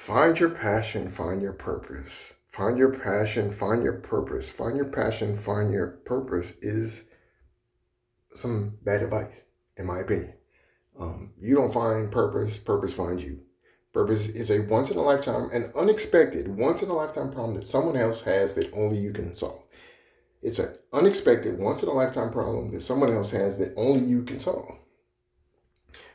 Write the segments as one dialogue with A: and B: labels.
A: Find your passion, find your purpose. Find your passion, find your purpose. Find your passion, find your purpose is some bad advice, in my opinion. You don't find purpose, purpose finds you. Purpose is a once in a lifetime, an unexpected, once in a lifetime problem that someone else has that only you can solve. It's an unexpected, once in a lifetime problem that someone else has that only you can solve.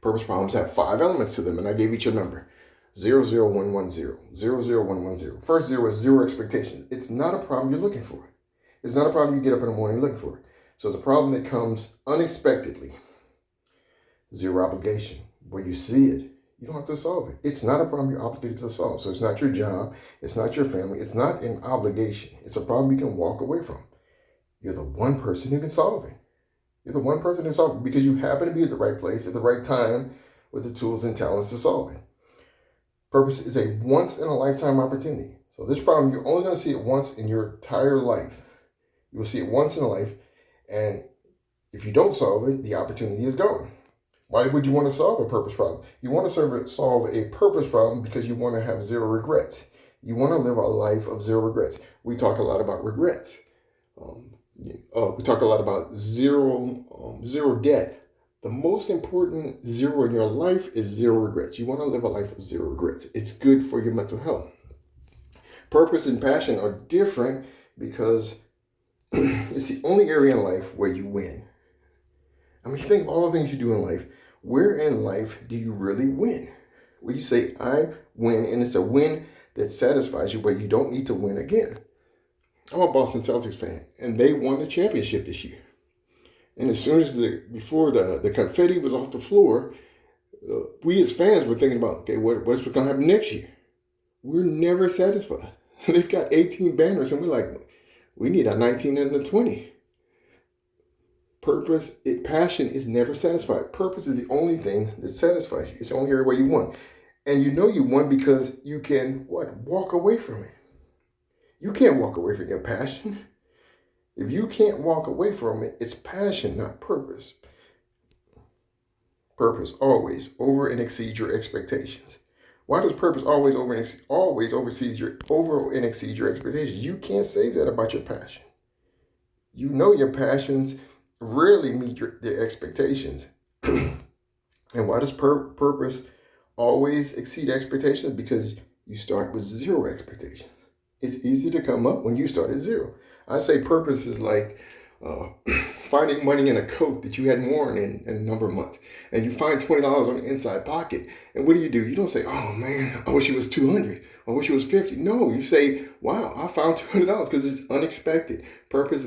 A: Purpose problems have 5 elements to them, and I gave each a number. 00110, 00110. First zero is zero expectation. It's not a problem you're looking for. It's not a problem you get up in the morning looking for. So it's a problem that comes unexpectedly. Zero obligation. When you see it, you don't have to solve it. It's not a problem you're obligated to solve. So it's not your job. It's not your family. It's not an obligation. It's a problem you can walk away from. You're the one person who can solve it. You're the one person who can solve it because you happen to be at the right place at the right time with the tools and talents to solve it. Purpose is a once-in-a-lifetime opportunity. So this problem, you're only going to see it once in your entire life. You will see it once in a life, and if you don't solve it, the opportunity is gone. Why would you want to solve a purpose problem? You want to solve a purpose problem because you want to have zero regrets. You want to live a life of zero regrets. We talk a lot about regrets. We talk a lot about zero debt. The most important zero in your life is zero regrets. You want to live a life of zero regrets. It's good for your mental health. Purpose and passion are different because it's the only area in life where you win. I mean, you think of all the things you do in life. Where in life do you really win? Where you say, I win, and it's a win that satisfies you, but you don't need to win again. I'm a Boston Celtics fan, and they won the championship this year. And as soon as before the confetti was off the floor, we as fans were thinking about, okay, what's going to happen next year? We're never satisfied. They've got 18 banners, and we're like, we need a 19 and a 20. Passion is never satisfied. Purpose is the only thing that satisfies you. It's the only area where you won. And you know you won because you can, walk away from it. You can't walk away from your passion. If you can't walk away from it, it's passion, not purpose. Purpose always over and exceeds your expectations. Why does purpose always over and exceed your expectations? You can't say that about your passion. You know your passions rarely meet their expectations. And why does purpose always exceed expectations? Because you start with zero expectations. It's easy to come up when you start at zero. I say purpose is like finding money in a coat that you hadn't worn in a number of months. And you find $20 on the inside pocket. And what do? You don't say, oh man, I wish it was $200. I wish it was $50. No, you say, wow, I found $200 because it's unexpected. Purpose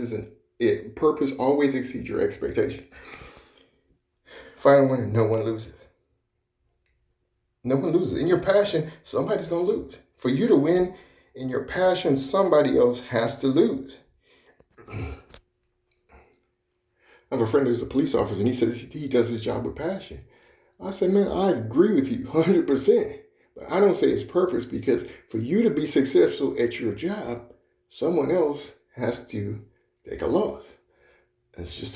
A: always exceeds your expectations. Final one, no one loses. No one loses. In your passion, somebody's going to lose. For you to win in your passion, somebody else has to lose. I have a friend who's a police officer, and he says he does his job with passion. I said, man, I agree with you 100%. But I don't say it's purpose because for you to be successful at your job, someone else has to take a loss. That's just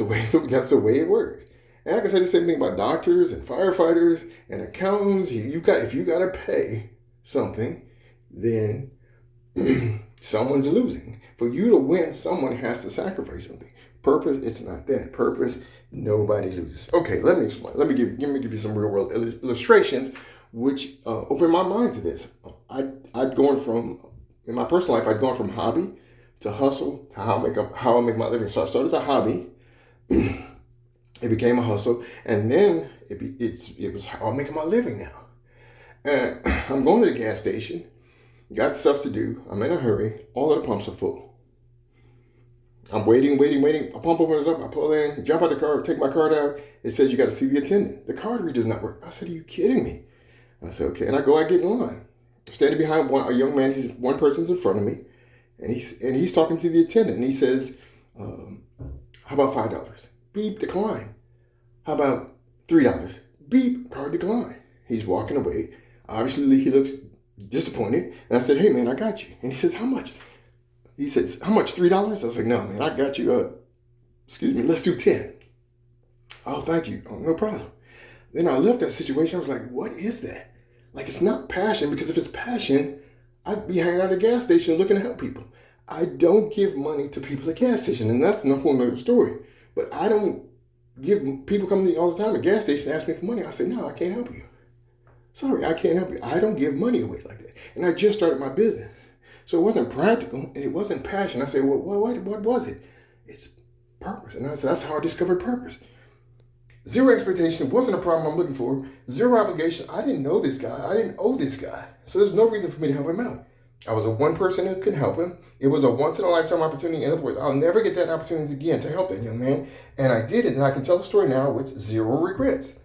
A: that's the way it works. And I can say the same thing about doctors and firefighters and accountants. If you got to pay something, then someone's losing. For you to win, someone has to sacrifice something. Purpose, it's not that. Purpose, nobody loses. Okay, let me explain. Let me give you some real world illustrations, which opened my mind to this. I'd gone from, in my personal life, I'd gone from hobby to hustle to how I make my living. So I started the hobby. It became a hustle, and then it was how I'm making my living now. And I'm going to the gas station. Got stuff to do. I'm in a hurry. All of the pumps are full. I'm waiting. A pump opens up. I pull in, jump out the car, take my card out. It says you got to see the attendant. The card reader does not work. I said, are you kidding me? I said, okay. And I get in line. I'm standing behind a young man. One person's in front of me. And he's talking to the attendant. And he says, how about $5? Beep, decline. How about $3? Beep, card decline. He's walking away. Obviously, he looks disappointed. And I said, hey, man, I got you. And he says, how much? He says, how much, $3? I was like, no, man, I got you. Let's do 10. Oh, thank you. Oh, no problem. Then I left that situation. I was like, what is that? Like, it's not passion, because if it's passion, I'd be hanging out at a gas station looking to help people. I don't give money to people at gas station, and that's a whole nother story. But I don't give people come to me all the time at gas station and ask me for money. I say, no, I can't help you. Sorry, I can't help you. I don't give money away like that. And I just started my business. So it wasn't practical and it wasn't passion. I said, well, what was it? It's purpose. And I said, that's how I discovered purpose. Zero expectation wasn't a problem I'm looking for. Zero obligation. I didn't know this guy. I didn't owe this guy. So there's no reason for me to help him out. I was a one person who could help him. It was a once in a lifetime opportunity. In other words, I'll never get that opportunity again to help that young man. And I did it, and I can tell the story now with zero regrets.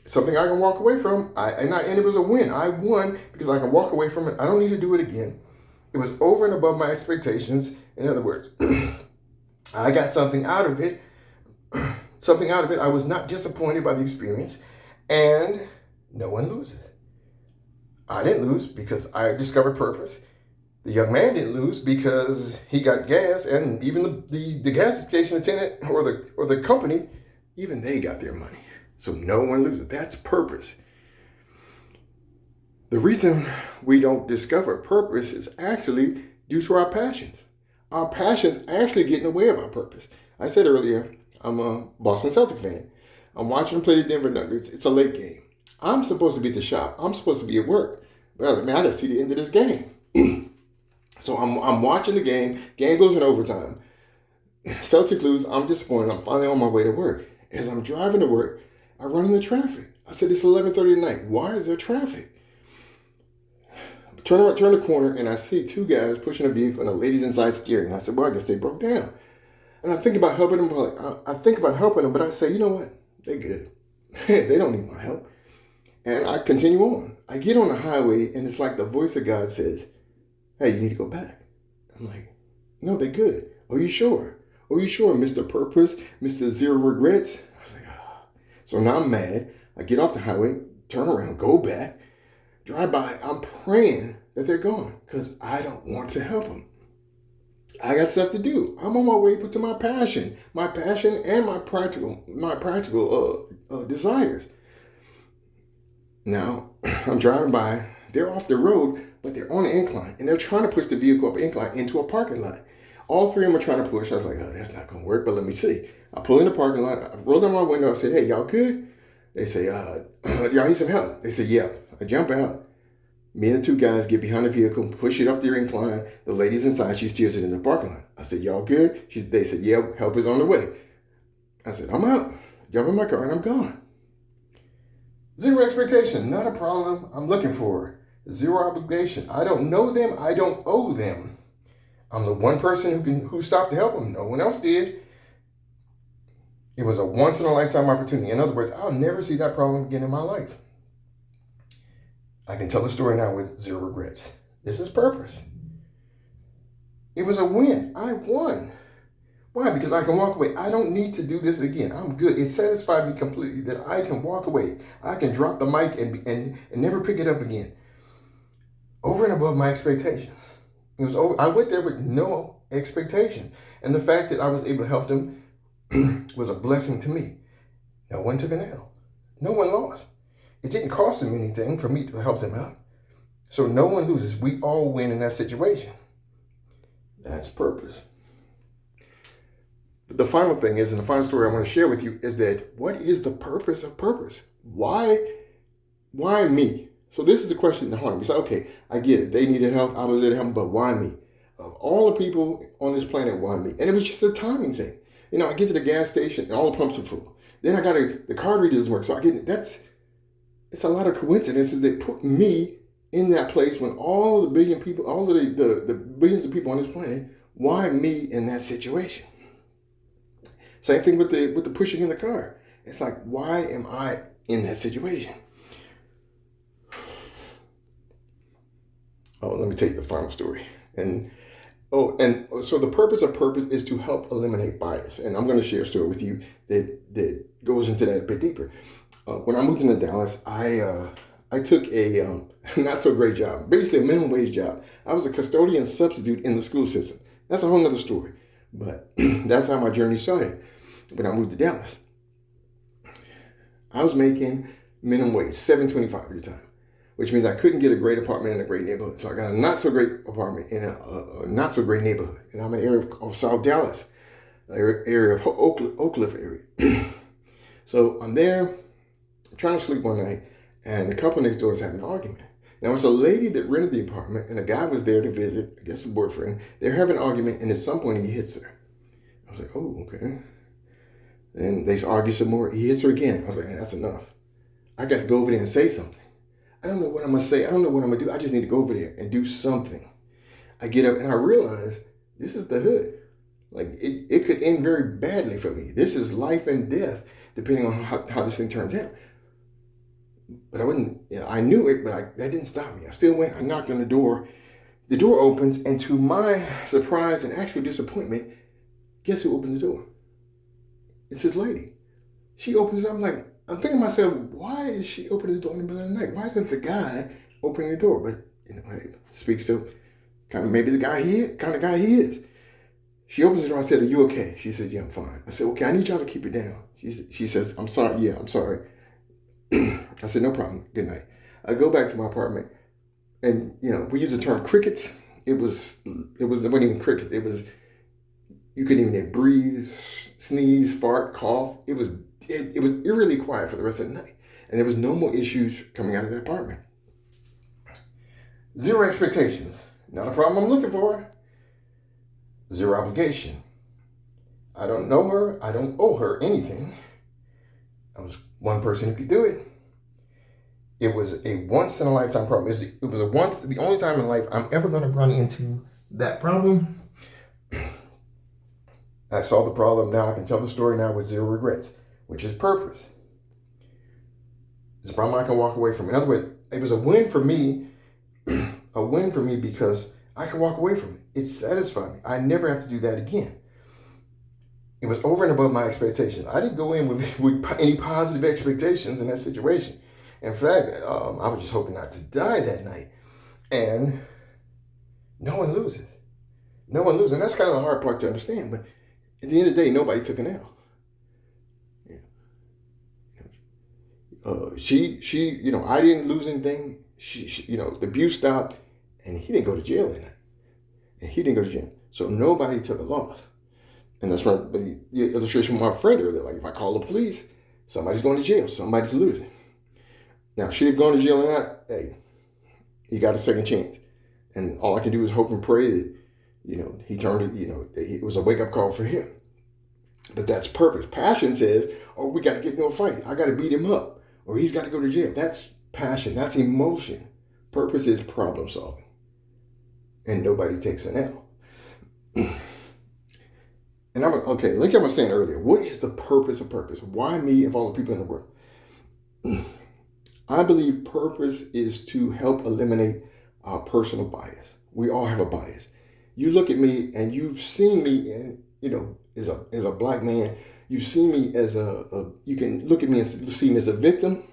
A: Something I can walk away from, and it was a win. I won because I can walk away from it. I don't need to do it again. It was over and above my expectations. In other words, I got something out of it. I was not disappointed by the experience, and no one loses. I didn't lose because I discovered purpose. The young man didn't lose because he got gas, and even the gas station attendant or the company, even they got their money. So no one loses. That's purpose. The reason we don't discover purpose is actually due to our passions. Our passions actually get in the way of our purpose. I said earlier, I'm a Boston Celtics fan. I'm watching them play the Denver Nuggets. It's a late game. I'm supposed to be at the shop. I'm supposed to be at work. But I was like, man, I got to see the end of this game. So I'm watching the game. Game goes in overtime. Celtics lose. I'm disappointed. I'm finally on my way to work. As I'm driving to work, I run into traffic. I said, it's 11:30 at night. Why is there traffic? Turn the corner, and I see two guys pushing a vehicle, and a lady's inside steering. I said, well, I guess they broke down. And I think about helping them. But I say, you know what? They're good. They don't need my help. And I continue on. I get on the highway, and it's like the voice of God says, hey, you need to go back. I'm like, no, they're good. Are you sure? Are you sure, Mr. Purpose, Mr. Zero Regrets? I was like, oh. So now I'm mad. I get off the highway, turn around, go back, drive by. I'm praying that they're gone because I don't want to help them. I got stuff to do. I'm on my way to my passion and my practical desires. Now, I'm driving by. They're off the road, but they're on an incline, and they're trying to push the vehicle up an incline into a parking lot. All three of them are trying to push. I was like, oh, that's not going to work, but let me see. I pull in the parking lot. I roll down my window. I say, hey, y'all good? They say, y'all need some help. They say, yeah. I jump out. Me and the two guys get behind the vehicle, push it up the incline. The lady's inside. She steers it in the parking lot. I said, y'all good? They said, yeah, help is on the way. I said, I'm out. Jump in my car, and I'm gone. Zero expectation, not a problem I'm looking for. Zero obligation. I don't know them. I don't owe them. I'm the one person who stopped to help them. No one else did. It was a once in a lifetime opportunity. In other words, I'll never see that problem again in my life. I can tell the story now with zero regrets. This is purpose. It was a win. I won. Why? Because I can walk away. I don't need to do this again. I'm good. It satisfied me completely that I can walk away. I can drop the mic and never pick it up again. Over and above my expectations. It was over. I went there with no expectation. And the fact that I was able to help them was a blessing to me. No one took an L. No one lost. It didn't cost them anything for me to help them out. So no one loses. We all win in that situation. That's purpose. But the final thing is, and the final story I want to share with you is that what is the purpose of purpose? Why me? So this is the question in the heart. We say, okay, I get it. They needed help. I was there to help them, but why me? Of all the people on this planet, why me? And it was just a timing thing. You know, I get to the gas station and all the pumps are full. Then the card reader doesn't work. So it's a lot of coincidences that put me in that place when all the billion people, all of the billions of people on this planet, why me in that situation? Same thing with the pushing in the car. It's like, why am I in that situation? Oh, let me tell you the final story. And so the purpose of purpose is to help eliminate bias. And I'm going to share a story with you that goes into that a bit deeper. When I moved into Dallas, I took a not so great job, basically a minimum wage job. I was a custodian substitute in the school system. That's a whole nother story. But that's how my journey started when I moved to Dallas. I was making minimum wage, $7.25 at the time, which means I couldn't get a great apartment in a great neighborhood. So I got a not so great apartment in a not so great neighborhood. And I'm in an area of South Dallas, area of Oak Cliff area. So I'm there, trying to sleep one night, and the couple next door is having an argument. Now, it's a lady that rented the apartment, and a guy was there to visit, I guess a boyfriend. They're having an argument, and at some point, he hits her. I was like, oh, okay. And they argue some more. He hits her again. I was like, that's enough. I got to go over there and say something. I don't know what I'm going to say. I don't know what I'm going to do. I just need to go over there and do something. I get up, and I realize this is the hood. Like, it could end very badly for me. This is life and death, depending on how this thing turns out. But I knew it, but that didn't stop me. I still went, I knocked on the door. The door opens, and to my surprise and actual disappointment, guess who opens the door? It's this lady. She opens it. I'm thinking to myself, why is she opening the door in the middle of the night? Why isn't the guy opening the door? But, it speaks to kind of maybe the kind of guy he is. She opens the door. I said, are you okay? She said, yeah, I'm fine. I said, okay, I need y'all to keep it down. She says, I'm sorry. Yeah, I'm sorry. I said, no problem. Good night. I go back to my apartment, and we use the term crickets. It wasn't even crickets. It was, you couldn't even breathe, sneeze, fart, cough. It was eerily quiet for the rest of the night, and there was no more issues coming out of the apartment. Zero expectations. Not a problem I'm looking for. Zero obligation. I don't know her. I don't owe her anything. I was one person who could do it. It was a once-in-a-lifetime problem. It was the only time in life I'm ever going to run into that problem. I solved the problem. Now I can tell the story now with zero regrets, which is purpose. It's a problem I can walk away from. In other words, it was a win for me because I can walk away from it. It satisfied me. I never have to do that again. It was over and above my expectations. I didn't go in with any positive expectations in that situation. In fact, I was just hoping not to die that night. And no one loses. No one loses. And that's kind of the hard part to understand. But at the end of the day, nobody took an L. I didn't lose anything. The abuse stopped, and he didn't go to jail that night. So nobody took a loss. And that's the illustration from my friend earlier. Like, if I call the police, somebody's going to jail. Somebody's losing. Now, she had gone to jail or not, hey, he got a second chance. And all I can do is hope and pray that, he turned it, it was a wake-up call for him. But that's purpose. Passion says, oh, we got to get into a fight. I got to beat him up. Or he's got to go to jail. That's passion. That's emotion. Purpose is problem solving. And nobody takes an L. And like I was saying earlier, what is the purpose of purpose? Why me of all the people in the world? I believe purpose is to help eliminate our personal bias. We all have a bias. You look at me and you've seen me as a black man. You've seen me as you can look at me and see me as a victim.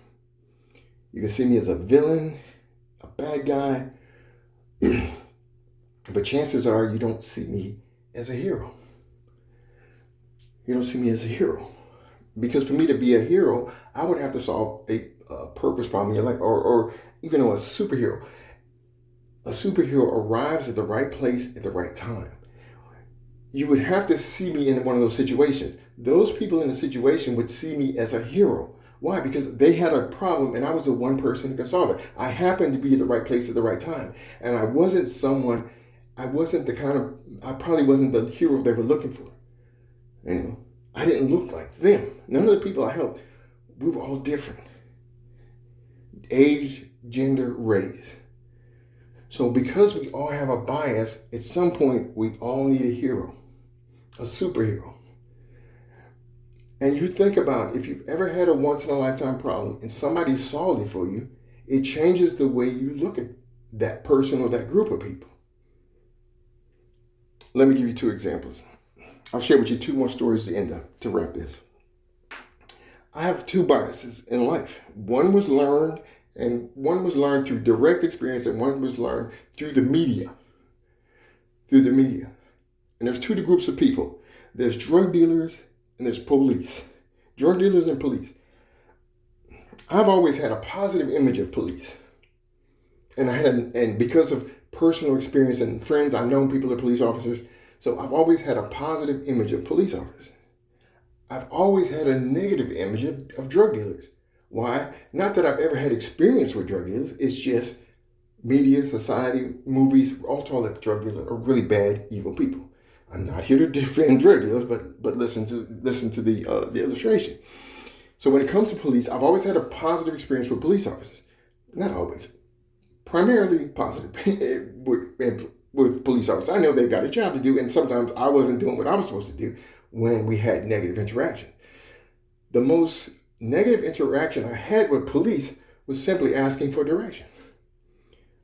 A: You can see me as a villain, a bad guy. But chances are you don't see me as a hero. You don't see me as a hero. Because for me to be a hero, I would have to solve a purpose problem in your life, or even a superhero. A superhero arrives at the right place at the right time. You would have to see me in one of those situations. Those people in the situation would see me as a hero. Why? Because they had a problem and I was the one person who could solve it. I happened to be at the right place at the right time. And I probably wasn't the hero they were looking for. I didn't look like them. None of the people I helped, we were all different. Age, gender, race. So because we all have a bias, at some point we all need a hero, a superhero. And you think about if you've ever had a once-in-a-lifetime problem and somebody solved it for you, it changes the way you look at that person or that group of people. Let me give you two examples. I'll share with you two more stories to wrap this. I have two biases in life. One was learned through direct experience, and one was learned through the media. And there's two groups of people. There's drug dealers and there's police. Drug dealers and police. I've always had a positive image of police. And because of personal experience and friends, I've known people that are police officers. So I've always had a positive image of police officers. I've always had a negative image of drug dealers. Why? Not that I've ever had experience with drug dealers. It's just media, society, movies, all told that drug dealers are really bad, evil people. I'm not here to defend drug dealers, but listen to the illustration. So when it comes to police, I've always had a positive experience with police officers. Not always. Primarily positive with police officers. I know they've got a job to do, and sometimes I wasn't doing what I was supposed to do when we had negative interaction. The most negative interaction I had with police was simply asking for directions.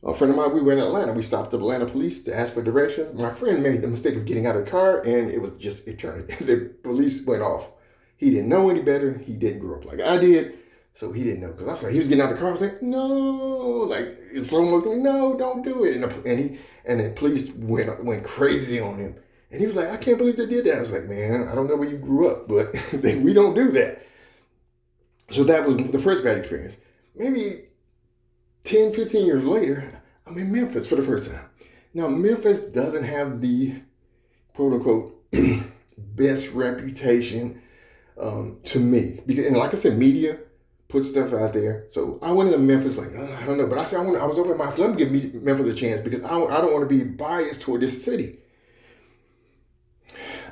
A: A friend of mine, we were in Atlanta. We stopped the Atlanta police to ask for directions. My friend made the mistake of getting out of the car, and it was just eternity. The police went off. He didn't know any better. He didn't grow up like I did, so he didn't know. Because I was like, he was getting out of the car. I was like, no, like slow motion, like, no, don't do it. And the police went crazy on him. And he was like, I can't believe they did that. I was like, man, I don't know where you grew up, but we don't do that. So that was the first bad experience. Maybe 10, 15 years later, I'm in Memphis for the first time. Now, Memphis doesn't have the quote unquote best reputation to me. Because, and like I said, media puts stuff out there. So I went into Memphis like, I don't know. But I said, I was open minded. Let me give Memphis a chance because I don't want to be biased toward this city.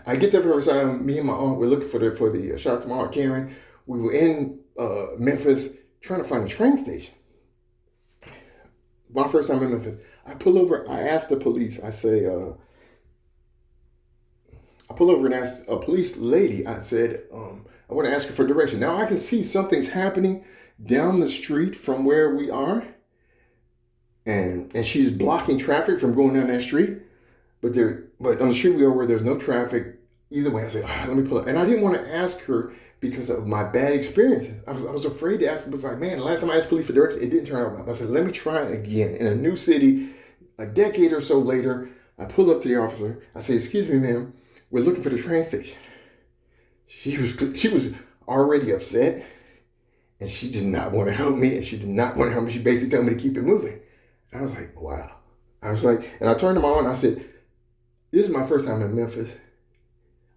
A: I get there for the first time. Me and my aunt were looking for the shout out to my aunt Karen. We were in Memphis trying to find a train station. My first time in Memphis, I pull over. I asked the police. I say, I pull over and ask a police lady. I said, I want to ask her for direction. Now I can see something's happening down the street from where we are, and she's blocking traffic from going down that street. But on the street we are where there's no traffic either way. I said, let me pull up. And I didn't want to ask her because of my bad experiences. I was afraid to ask her. I was like, man, last time I asked police for directions, it didn't turn out well. I said, let me try it again. In a new city, a decade or so later, I pull up to the officer. I say, excuse me, ma'am, we're looking for the train station. She was already upset, and she did not want to help me, and she did not want to help me. She basically told me to keep it moving. I was like, wow. I was like, and I turned to my aunt and I said, this is my first time in Memphis.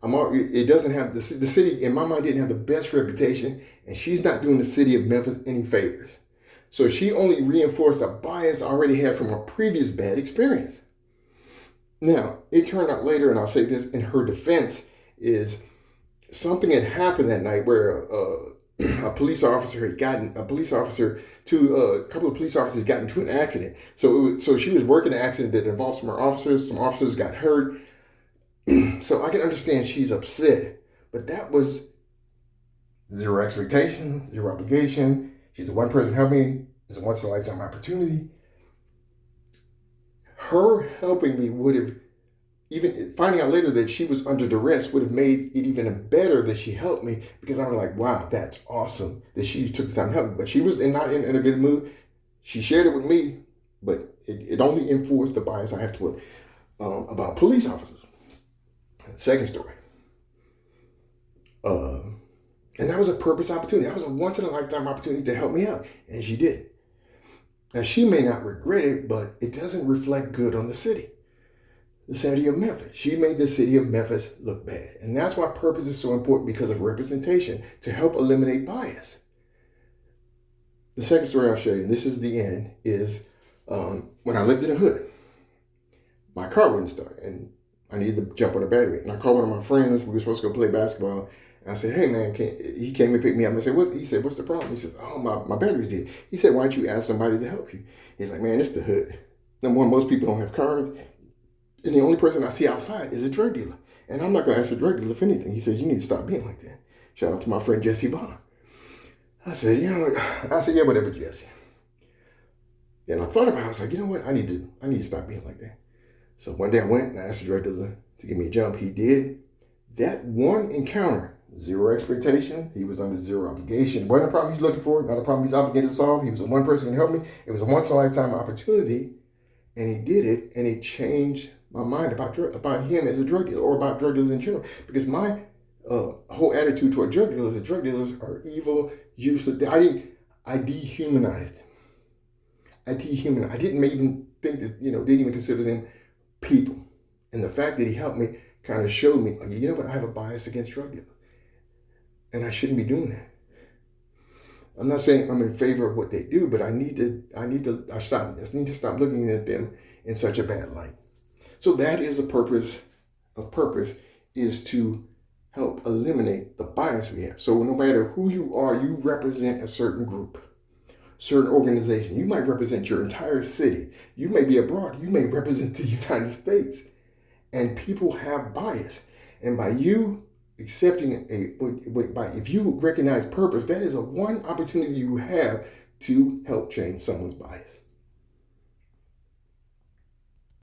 A: It doesn't have, the city, in my mind, didn't have the best reputation, and she's not doing the city of Memphis any favors. So she only reinforced a bias I already had from a previous bad experience. Now, it turned out later, and I'll say this in her defense, is something had happened that night where a police officer had gotten, a couple of police officers got into an accident. So she was working an accident that involved some officers got hurt. So I can understand she's upset, but that was zero expectation, zero obligation. She's the one person helping me. It's a once in a lifetime opportunity. Her helping me would have, even finding out later that she was under duress would have made it even better that she helped me, because I'm like, wow, that's awesome that she took the time to help me. But she was not in a good mood. She shared it with me, but it only enforced the bias I have to about police officers. Second story. And that was a purpose opportunity. That was a once in a lifetime opportunity to help me out. And she did. Now, she may not regret it, but it doesn't reflect good on the city. The city of Memphis. She made the city of Memphis look bad. And that's why purpose is so important, because of representation, to help eliminate bias. The second story I'll show you, and this is the end, is when I lived in the hood. My car wouldn't start, and I needed to jump on the battery. And I called one of my friends. We were supposed to go play basketball. And I said, hey, man, he came and picked me up. And I said, he said, what's the problem? He says, oh, my battery's dead. He said, why don't you ask somebody to help you? He's like, man, it's the hood. Number one, most people don't have cars. And the only person I see outside is a drug dealer. And I'm not going to ask a drug dealer for anything. He says, you need to stop being like that. Shout out to my friend Jesse Vaughn. I said, yeah, whatever, Jesse. And I thought about it. I was like, you know what? I need to stop being like that. So one day I went and I asked the drug dealer to give me a jump. He did. That one encounter, zero expectation. He was under zero obligation. It wasn't a problem he's looking for, not a problem he's obligated to solve. He was the one person who helped me. It was a once in a lifetime opportunity. And he did it, and it changed my mind about him as a drug dealer, or about drug dealers in general. Because my whole attitude toward drug dealers is drug dealers are evil, useless. I I dehumanized them. I didn't even think that, didn't even consider them people. And the fact that he helped me kind of showed me, you know what, I have a bias against drug dealers. And I shouldn't be doing that. I'm not saying I'm in favor of what they do, but I need to stop looking at them in such a bad light. So that is the purpose. A purpose is to help eliminate the bias we have. So no matter who you are, you represent a certain group, certain organization. You might represent your entire city. You may be abroad. You may represent the United States. And people have bias. And by you accepting if you recognize purpose, that is one opportunity you have to help change someone's bias.